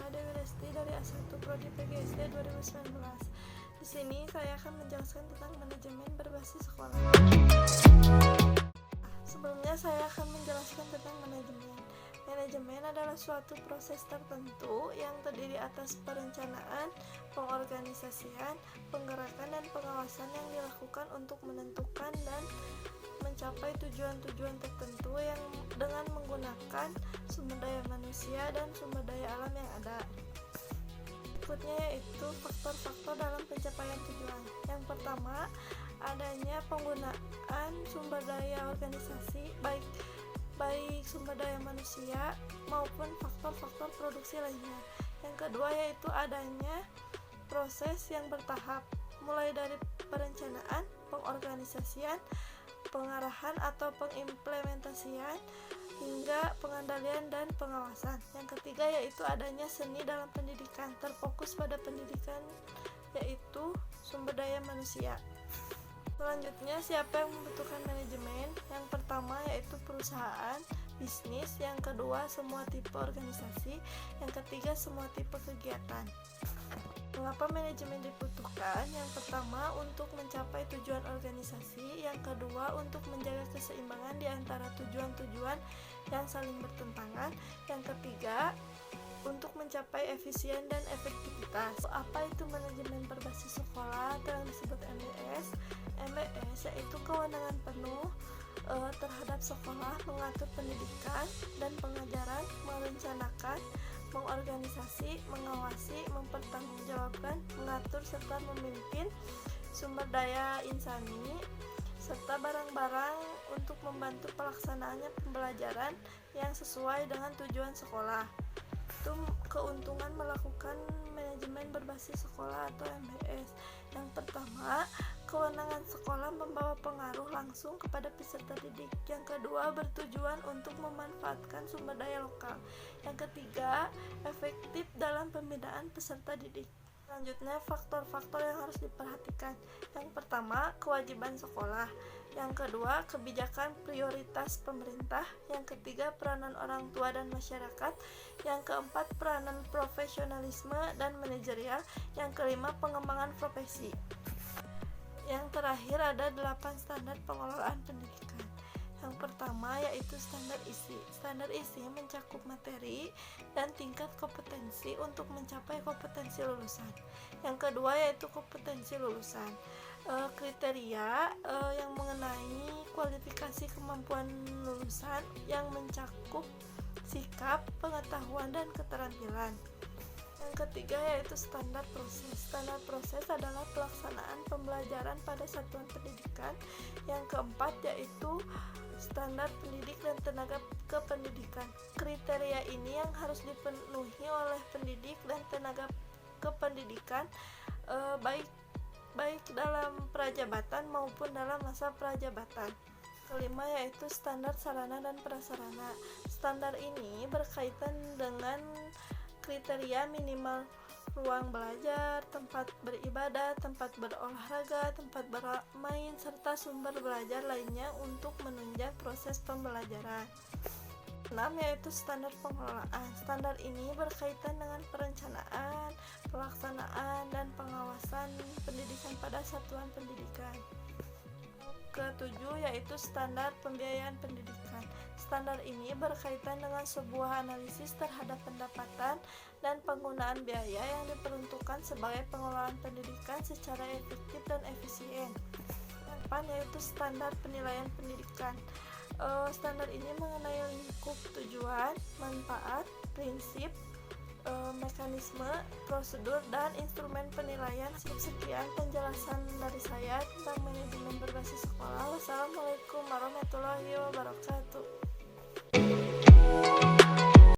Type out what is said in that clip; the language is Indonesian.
Dewi Lesti dari A1 Prodi PGSD 2019. Di sini saya akan menjelaskan tentang manajemen berbasis sekolah. Sebelumnya saya akan menjelaskan tentang manajemen. Manajemen adalah suatu proses tertentu yang terdiri atas perencanaan, pengorganisasian, penggerakan, dan pengawasan yang dilakukan untuk menentukan dan mencapai tujuan-tujuan tertentu yang dengan menggunakan sumber daya manusia dan sumber daya alam yang ada. Berikutnya yaitu faktor-faktor dalam pencapaian tujuan. Yang pertama, adanya penggunaan sumber daya organisasi baik sumber daya manusia maupun faktor-faktor produksi lainnya. Yang kedua yaitu adanya proses yang bertahap, mulai dari perencanaan, pengorganisasian, pengarahan atau pengimplementasian, hingga pengandalian dan pengawasan. Yang ketiga yaitu adanya seni dalam pendidikan, terfokus pada pendidikan yaitu sumber daya manusia. Selanjutnya, siapa yang membutuhkan manajemen? Yang pertama yaitu perusahaan, bisnis. Yang kedua, semua tipe organisasi. Yang ketiga, semua tipe kegiatan. Mengapa manajemen dibutuhkan? Yang pertama, untuk mencapai tujuan organisasi. Yang kedua, untuk menjaga keseimbangan di antara tujuan-tujuan yang saling bertentangan. Yang ketiga, untuk mencapai efisien dan efektivitas. Apa itu manajemen berbasis sekolah atau yang disebut MBS? MBS yaitu kewenangan penuh terhadap sekolah mengatur pendidikan dan pengajaran, merencanakan, mengorganisasi, mengawasi, mempertanggungjawabkan, mengatur serta memimpin sumber daya insani serta barang-barang untuk membantu pelaksanaannya pembelajaran yang sesuai dengan tujuan sekolah. Itu keuntungan melakukan manajemen berbasis sekolah atau MBS. Yang pertama, kewenangan sekolah membawa pengaruh langsung kepada peserta didik. Yang kedua, bertujuan untuk memanfaatkan sumber daya lokal. Yang ketiga, efektif dalam pembinaan peserta didik. Selanjutnya, faktor-faktor yang harus diperhatikan. Yang pertama, kewajiban sekolah. Yang kedua, kebijakan prioritas pemerintah. Yang ketiga, peranan orang tua dan masyarakat. Yang keempat, peranan profesionalisme dan manajerial. Yang kelima, pengembangan profesi. Yang terakhir ada 8 standar pengelolaan pendidikan. Yang pertama yaitu standar isi. Standar isi mencakup materi dan tingkat kompetensi untuk mencapai kompetensi lulusan. Yang kedua yaitu kompetensi lulusan. Kriteria yang mengenai kualifikasi kemampuan lulusan yang mencakup sikap, pengetahuan, dan keterampilan. Yang ketiga yaitu standar proses. Standar proses adalah pelaksanaan pembelajaran pada satuan pendidikan. Yang keempat yaitu standar pendidik dan tenaga kependidikan. Kriteria ini yang harus dipenuhi oleh pendidik dan tenaga kependidikan baik dalam prajabatan maupun dalam masa prajabatan. Kelima yaitu standar sarana dan prasarana. Standar ini berkaitan dengan kriteria minimal ruang belajar, tempat beribadah, tempat berolahraga, tempat bermain, serta sumber belajar lainnya untuk menunjang proses pembelajaran. 6 yaitu standar pengelolaan. Standar ini berkaitan dengan perencanaan, pelaksanaan, dan pengawasan pendidikan pada satuan pendidikan. Ketujuh yaitu standar pembiayaan pendidikan. Standar ini berkaitan dengan sebuah analisis terhadap pendapatan dan penggunaan biaya yang diperuntukkan sebagai pengelolaan pendidikan secara efektif dan efisien. Yang 8 yaitu standar penilaian pendidikan. Standar ini mengenai lingkup tujuan, manfaat, prinsip, mekanisme, prosedur, dan instrumen penilaian. Sekian penjelasan dari saya tentang manajemen berbasis sekolah. Wassalamualaikum warahmatullahi wabarakatuh.